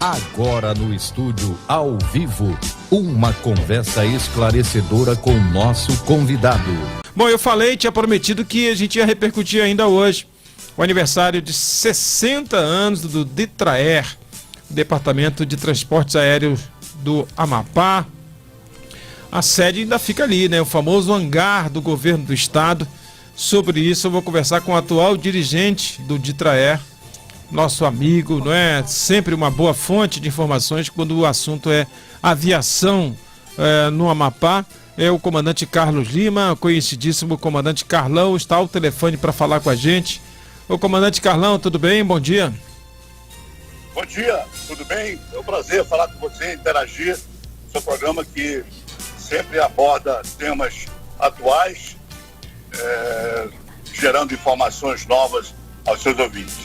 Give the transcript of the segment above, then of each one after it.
Agora no estúdio, ao vivo, uma conversa esclarecedora com o nosso convidado. Bom, eu falei, tinha prometido que a gente ia repercutir ainda hoje o aniversário de 60 anos do DITRAER, Departamento de Transportes Aéreos do Amapá. A sede ainda fica ali, né? O famoso hangar do governo do estado. Sobre isso eu vou conversar com o atual dirigente do DITRAER, nosso amigo, não é? Sempre uma boa fonte de informações quando o assunto é aviação no Amapá. É o comandante Carlos Lima, conhecidíssimo comandante Carlão, está ao telefone para falar com a gente. Ô comandante Carlão, tudo bem? Bom dia. Bom dia, tudo bem? É um prazer falar com você, interagir no seu programa que sempre aborda temas atuais, gerando informações novas aos seus ouvintes.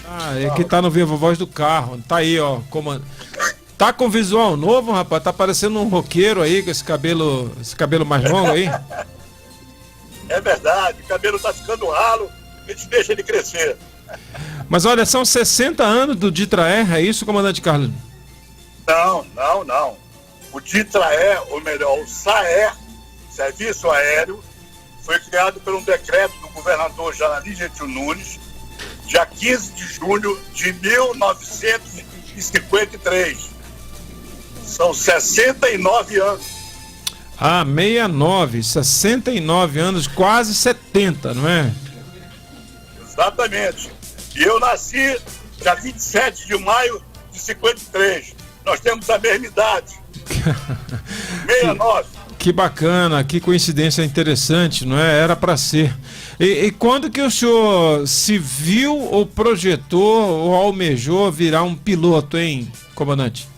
É que tá no Viva Voz do Carro, tá aí, ó, tá com visual novo, rapaz, tá parecendo um roqueiro aí, com esse cabelo mais longo aí. É verdade, o cabelo tá ficando ralo, a gente deixa ele crescer. Mas olha, são 60 anos do DITRAER, é isso, comandante Carlos? Não. O DITRAER, ou melhor, o SAER, Serviço Aéreo, foi criado por um decreto do governador Janari Gentil Nunes, dia 15 de junho de 1953. São 69 anos. 69 anos, quase 70, não é? Exatamente. E eu nasci dia 27 de maio de 53. Nós temos a mesma idade. 69. Que bacana, que coincidência interessante, não é? Era para ser. E quando que o senhor se viu ou projetou ou almejou virar um piloto, hein, comandante?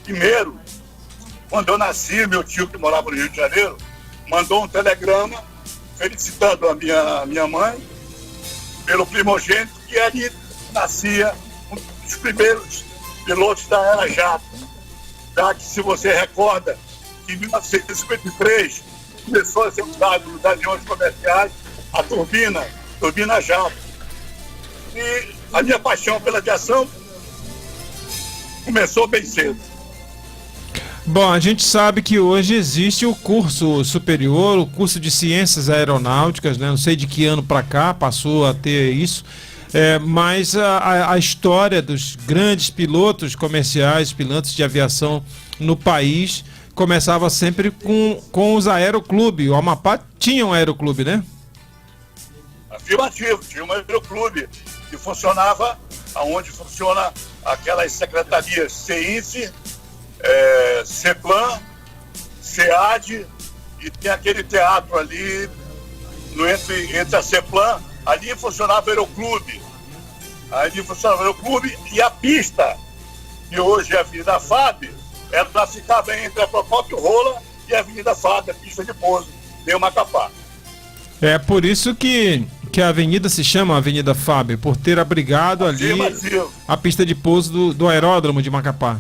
Primeiro, quando eu nasci, meu tio que morava no Rio de Janeiro mandou um telegrama felicitando a minha mãe pelo primogênito, que ali nascia um dos primeiros pilotos da Era Jato. Já que, se você recorda, em 1953 começou a ser usado nos aviões comerciais a turbina jato. E a minha paixão pela aviação começou bem cedo. Bom, a gente sabe que hoje existe o curso superior, o curso de ciências aeronáuticas, né? Não sei de que ano para cá passou a ter isso, mas a história dos grandes pilotos comerciais, pilotos de aviação no país, começava sempre com os aeroclubes. O Amapá tinha um aeroclube, né? Afirmativo, tinha um aeroclube que funcionava aonde funciona aquelas secretarias CIF, CEPLAN, SEAD, e tem aquele teatro ali entre a CEPLAN, ali funcionava o aeroclube. E a pista, que hoje é a Avenida FAB, ela ficava entre a Procópio Rola e a Avenida FAB, a pista de pouso, em Macapá. É por isso que a avenida se chama Avenida FAB, por ter abrigado ali a pista de pouso do aeródromo de Macapá.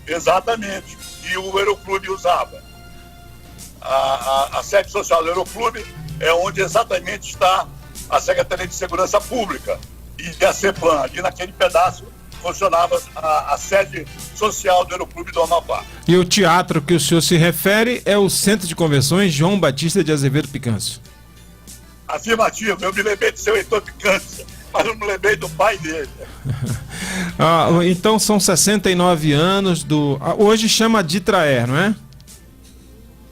Exatamente. E o aeroclube usava. A sede social do aeroclube é onde exatamente está a Secretaria de Segurança Pública e a CEPLAN. Ali naquele pedaço funcionava a sede social do aeroclube do Amapá. E o teatro que o senhor se refere é o Centro de Convenções João Batista de Azevedo Picâncio. Afirmativo. Eu me lembrei do seu Heitor Picâncio, mas não me lembrei do pai dele. Então são 69 anos hoje chama DITRAER, não é?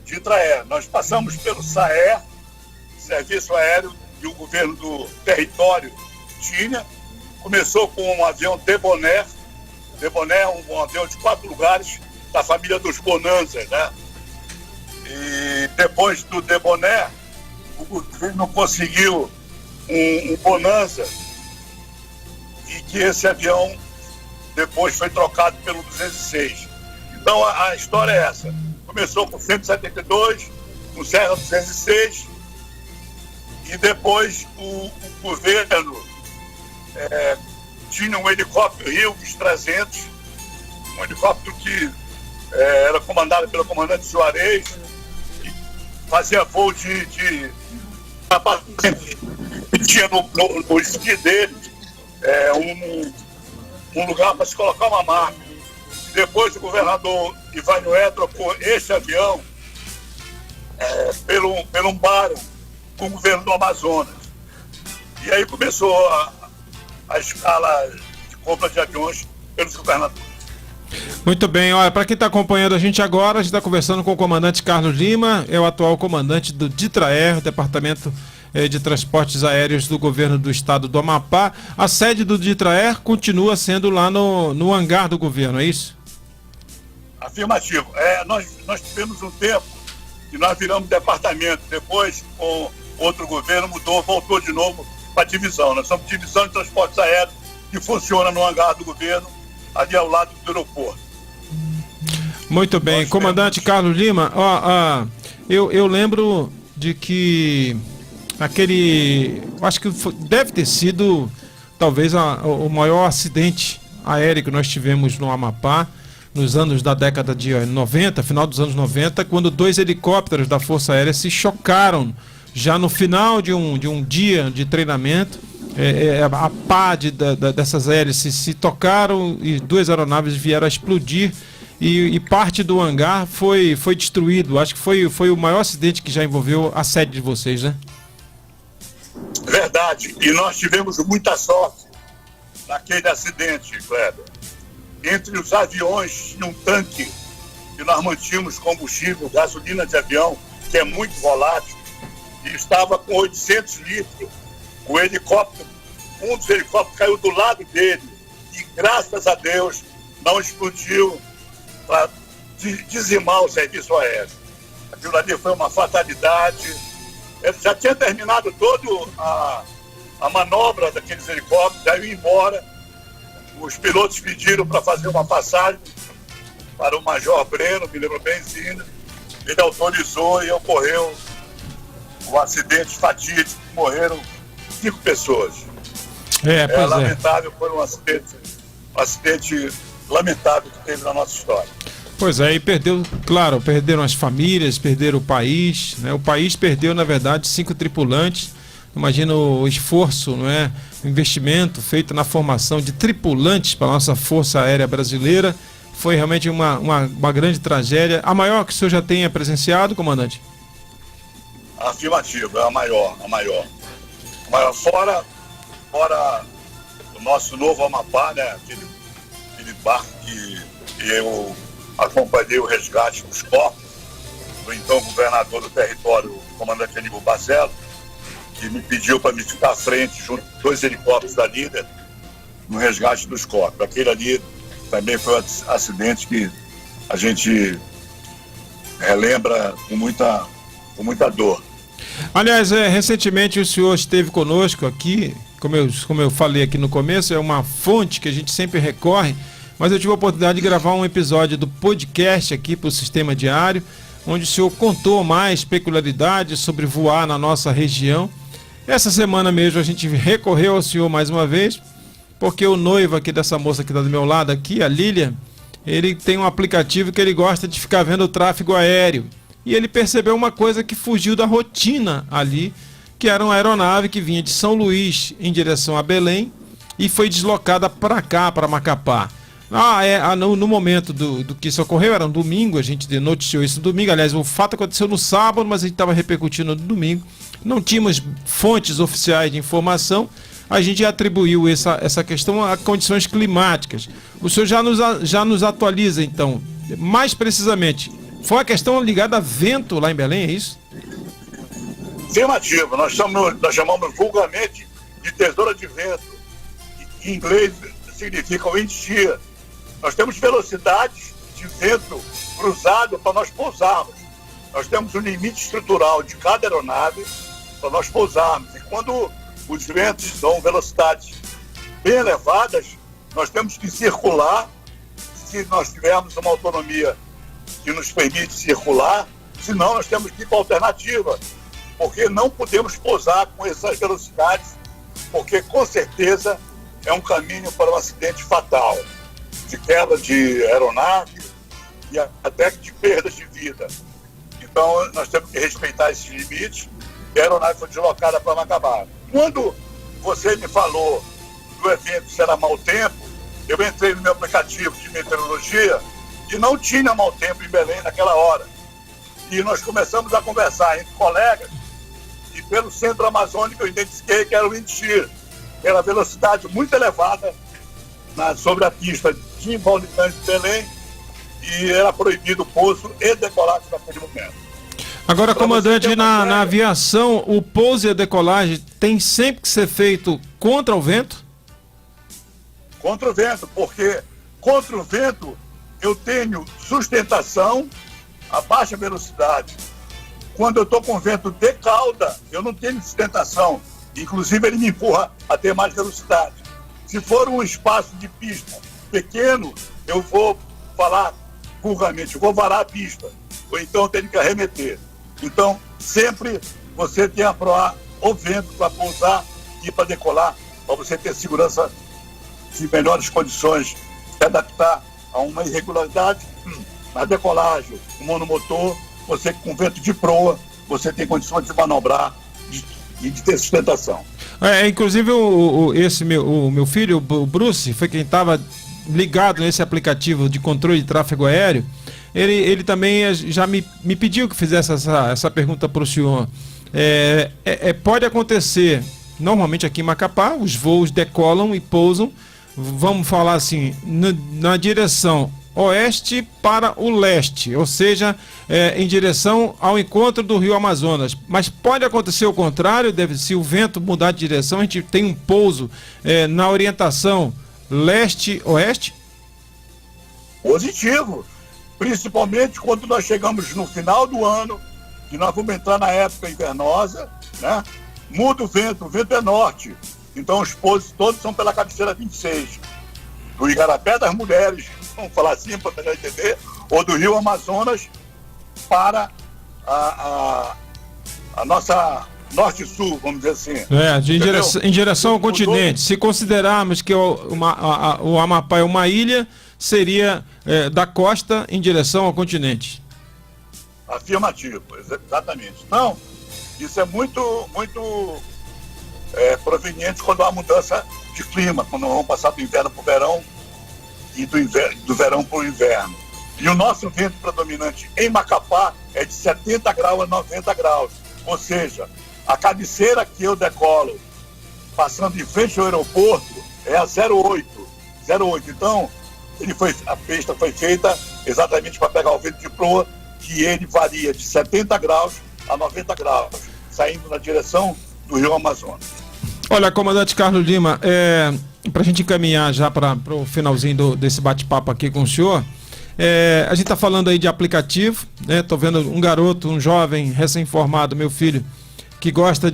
DITRAER. Nós passamos pelo SAER, Serviço Aéreo, e o governo do território tinha. Começou com um avião Debonair. Debonair é um avião de 4 lugares da família dos Bonanzas, né? E depois do Debonair, o governo conseguiu um Bonanza, e que esse avião depois foi trocado pelo 206. Então a história é essa. Começou com 172, com Serra 206, e depois o governo tinha um helicóptero Hilux 300, um helicóptero que era comandado pelo comandante Juarez, e fazia voo de tinha no esqui dele um lugar para se colocar uma marca. Depois o governador Ivanhoé trocou este avião pelo um barco com o governo do Amazonas. E aí começou a escala de compra de aviões pelos governadores. Muito bem, olha, para quem está acompanhando a gente agora, a gente está conversando com o comandante Carlos Lima, é o atual comandante do DITRAER, Departamento de Transportes Aéreos do Governo do Estado do Amapá. A sede do DITRAER continua sendo lá no hangar do governo, é isso? Afirmativo. Nós tivemos um tempo que nós viramos departamento, depois com outro governo mudou, voltou de novo para a divisão. Nós somos divisão de transportes aéreos que funciona no hangar do governo, ali ao lado do aeroporto. Muito bem, nós comandante Carlos Lima, eu lembro de que acho que deve ter sido talvez o maior acidente aéreo que nós tivemos no Amapá nos anos da década de 90, final dos anos 90, quando 2 helicópteros da Força Aérea se chocaram já no final de um dia de treinamento. A pá dessas hélices se tocaram e 2 aeronaves vieram a explodir e parte do hangar foi destruído. Acho que foi o maior acidente que já envolveu a sede de vocês, né? Verdade, e nós tivemos muita sorte naquele acidente, Kleber. Entre os aviões tinha um tanque que nós mantínhamos combustível, gasolina de avião, que é muito volátil, e estava com 800 litros. O helicóptero, um dos helicópteros caiu do lado dele e, graças a Deus, não explodiu para dizimar o serviço aéreo. Aquilo ali foi uma fatalidade. Ele já tinha terminado toda a manobra daqueles helicópteros, já ia embora. Os pilotos pediram para fazer uma passagem para o Major Breno, me lembro benzinho. Ele autorizou e ocorreu o acidente fatídico, morreram 5 pessoas. Lamentável, foi um acidente lamentável que teve na nossa história. Pois é, e perderam as famílias, perderam o país, né? O país perdeu, na verdade, 5 tripulantes. Imagina o esforço, não é? O investimento feito na formação de tripulantes para a nossa Força Aérea Brasileira. Foi realmente uma grande tragédia. A maior que o senhor já tenha presenciado, comandante? Afirmativo, é a maior. Fora o nosso novo Amapá, né? Aquele barco que eu acompanhei o resgate dos corpos do então governador do território, o comandante Aníbal Barcelo, que me pediu para me ficar à frente junto com 2 helicópteros da líder no resgate dos corpos. Aquele ali também foi um acidente que a gente relembra com muita dor. Aliás, recentemente o senhor esteve conosco aqui, como eu falei aqui no começo, é uma fonte que a gente sempre recorre, mas eu tive a oportunidade de gravar um episódio do podcast aqui para o Sistema Diário, onde o senhor contou mais peculiaridades sobre voar na nossa região. Essa semana mesmo a gente recorreu ao senhor mais uma vez, porque o noivo aqui dessa moça que está do meu lado aqui, a Lilian, ele tem um aplicativo que ele gosta de ficar vendo o tráfego aéreo. E ele percebeu uma coisa que fugiu da rotina ali, que era uma aeronave que vinha de São Luís em direção a Belém e foi deslocada para cá, para Macapá. No momento do que isso ocorreu, era um domingo, a gente noticiou isso no domingo. Aliás, o fato aconteceu no sábado, mas a gente estava repercutindo no domingo. Não tínhamos fontes oficiais de informação, a gente atribuiu essa questão a condições climáticas. O senhor já nos atualiza, então, mais precisamente. Foi uma questão ligada a vento lá em Belém, é isso? Afirmativo. Nós chamamos vulgarmente de tesoura de vento. Em inglês significa wind shear. Nós temos velocidades de vento cruzado para nós pousarmos. Nós temos um limite estrutural de cada aeronave para nós pousarmos. E quando os ventos dão velocidades bem elevadas, nós temos que circular. Se nós tivermos uma autonomia que nos permite circular, senão nós temos que ir para a alternativa, porque não podemos pousar com essas velocidades, porque com certeza é um caminho para um acidente fatal, de quebra de aeronave e até de perdas de vida. Então nós temos que respeitar esses limites e a aeronave foi deslocada para Macapá. Quando você me falou do evento será mau tempo, eu entrei no meu aplicativo de meteorologia e não tinha mau tempo em Belém naquela hora. E nós começamos a conversar entre colegas e pelo centro amazônico eu identifiquei que era o índice X, era a velocidade muito elevada sobre a pista de Valnicante de Belém e era proibido o pouso e decolagem naquele momento. Agora, comandante, na aviação, o pouso e a decolagem tem sempre que ser feito contra o vento? Contra o vento, porque contra o vento eu tenho sustentação a baixa velocidade. Quando eu estou com vento de cauda, eu não tenho sustentação. Inclusive, ele me empurra a ter mais velocidade. Se for um espaço de pista pequeno, eu vou falar vulgarmente, eu vou varar a pista. Ou então eu tenho que arremeter. Então, sempre você tem a proar o vento para pousar e para decolar, para você ter segurança de melhores condições, se adaptar a uma irregularidade na decolagem, o monomotor, você com vento de proa, você tem condições de manobrar e de ter sustentação. Inclusive o meu filho, o Bruce, foi quem estava ligado nesse aplicativo de controle de tráfego aéreo. Ele também já me pediu que fizesse essa pergunta para o senhor. Pode acontecer, normalmente aqui em Macapá, os voos decolam e pousam, vamos falar assim, na direção oeste para o leste, ou seja, em direção ao encontro do Rio Amazonas. Mas pode acontecer o contrário, se o vento mudar de direção, a gente tem um pouso na orientação leste-oeste? Positivo, principalmente quando nós chegamos no final do ano, que nós vamos entrar na época invernosa, né? Muda o vento é norte, então os pousos todos são pela cabeceira 26, do Igarapé das Mulheres, vamos falar assim para melhor entender, ou do Rio Amazonas para a nossa norte-sul, vamos dizer assim. Em direção ao continente. Se considerarmos que o Amapá é uma ilha, seria da costa em direção ao continente. Afirmativo, exatamente. Não, isso é muito, muito proveniente quando há mudança de clima, quando vamos passar do inverno para o verão e do verão para o inverno. E o nosso vento predominante em Macapá é de 70 graus a 90 graus. Ou seja, a cabeceira que eu decolo, passando em frente ao aeroporto, é a 08. Então, a pista foi feita exatamente para pegar o vento de proa, que ele varia de 70 graus a 90 graus, saindo na direção do Rio Amazonas. Olha, comandante Carlos Lima, para a gente encaminhar já para o finalzinho desse bate-papo aqui com o senhor, a gente está falando aí de aplicativo, né? Estou vendo um garoto, um jovem recém-formado, meu filho, que gosta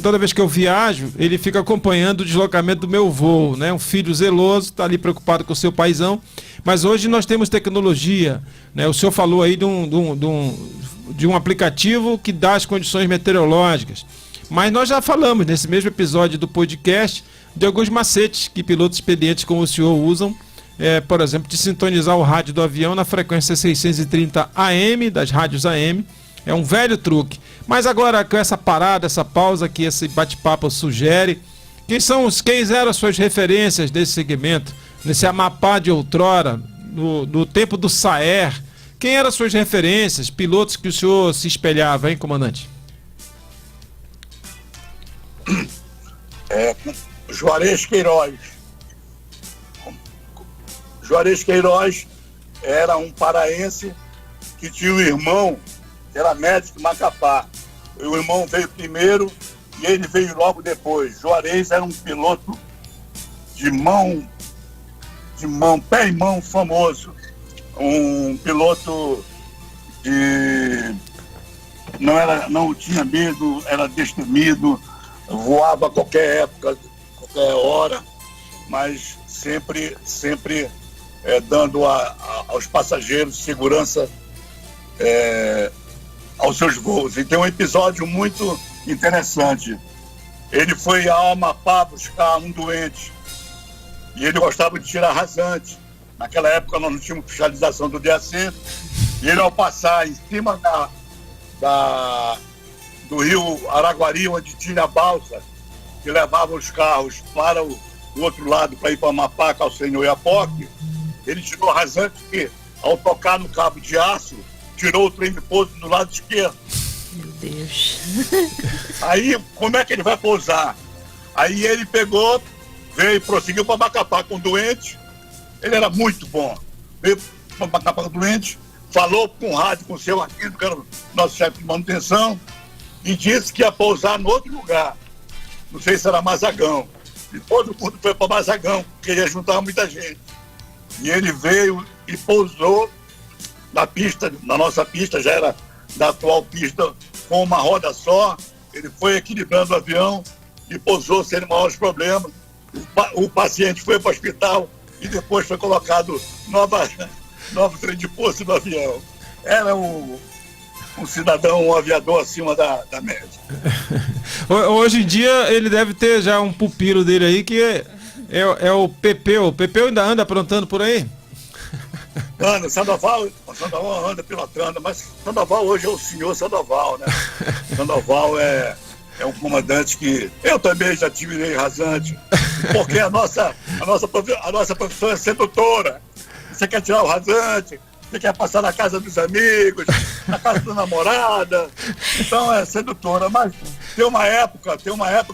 toda vez que eu viajo, ele fica acompanhando o deslocamento do meu voo, né? Um filho zeloso, está ali preocupado com o seu paizão, mas hoje nós temos tecnologia, né? O senhor falou aí de um aplicativo que dá as condições meteorológicas, mas nós já falamos nesse mesmo episódio do podcast de alguns macetes que pilotos experientes como o senhor usam, por exemplo, de sintonizar o rádio do avião na frequência 630 AM, das rádios AM. É um velho truque. Mas agora, com essa parada, essa pausa que esse bate-papo sugere, quem eram as suas referências desse segmento, nesse Amapá de outrora, no tempo do SAER? Quem eram as suas referências, pilotos que o senhor se espelhava, hein, comandante? Juarez Queiroz. Juarez Queiroz era um paraense que tinha um irmão que era médico em Macapá. O irmão veio primeiro e ele veio logo depois. Juarez era um piloto pé e mão famoso. Um piloto não tinha medo, era destemido, voava a qualquer época, qualquer hora, mas sempre dando aos passageiros segurança aos seus voos. E tem um episódio muito interessante. Ele foi ao Amapá buscar um doente e ele gostava de tirar rasante. Naquela época nós não tínhamos fiscalização do DAC, e ele, ao passar em cima do rio Araguari, onde tinha a balsa que levava os carros para do outro lado para ir para Amapá, Calçenho e Iapoque, ele tirou rasante que, ao tocar no cabo de aço, tirou o trem de pouso do lado esquerdo. Meu Deus. Aí, como é que ele vai pousar? Aí ele pegou, veio e prosseguiu para Macapá com o doente. Ele era muito bom. Veio para Macapá com o doente, falou com o rádio, com o seu Aquino, que era o nosso chefe de manutenção, e disse que ia pousar no outro lugar. Não sei se era Mazagão. E todo mundo foi para Mazagão, porque ia juntar muita gente. E ele veio e pousou na pista, na nossa pista, já era da atual pista, com uma roda só. Ele foi equilibrando o avião e pousou sem maiores problemas. O paciente foi para o hospital e depois foi colocado novo trem de pouso no avião. Era um cidadão, um aviador acima da média. Hoje em dia ele deve ter já um pupilo dele aí que é o Pepeu. O Pepeu ainda anda aprontando por aí? Anda, Sandoval anda pilotando, mas Sandoval hoje é o senhor Sandoval, né? Sandoval é um comandante que eu também já tive rasante, porque a nossa profissão é sedutora. Você quer tirar o rasante, você quer passar na casa dos amigos, na casa da namorada, então é sedutora, mas tem uma época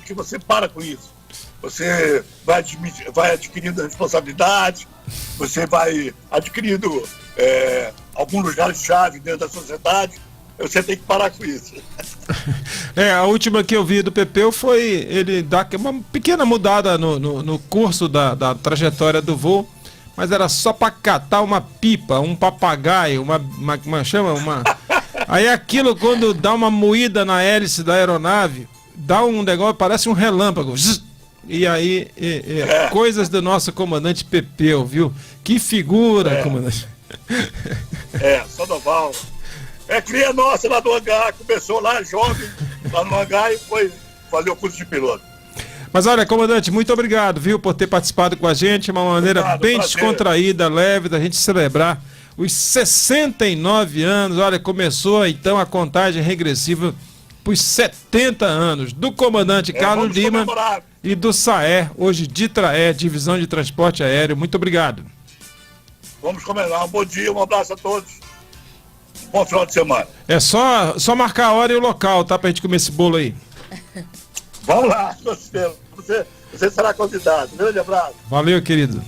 que você para com isso. Você vai adquirindo responsabilidade, você vai adquirindo algum lugar-chave dentro da sociedade, você tem que parar com isso. A última que eu vi do Pepeu foi ele dar uma pequena mudada no curso da trajetória do voo, mas era só para catar uma pipa, um papagaio, Aí aquilo, quando dá uma moída na hélice da aeronave, dá um negócio, parece um relâmpago. E aí, coisas do nosso comandante Pepeu, viu? Que figura, comandante. Sandoval. Cria nossa lá do hangar, começou lá jovem, lá no hangar, e foi fazer o curso de piloto. Mas olha, comandante, muito obrigado, viu, por ter participado com a gente, uma maneira bem descontraída, leve, da gente celebrar os 69 anos. Olha, começou então a contagem regressiva para os 70 anos do comandante Carlos Lima e do SAER, hoje DITRAE, Divisão de Transporte Aéreo. Muito obrigado. Vamos comemorar. Um bom dia, um abraço a todos. Um bom final de semana. É só marcar a hora e o local, tá? Pra gente comer esse bolo aí. Vamos lá, você será convidado. Grande abraço. Valeu, querido.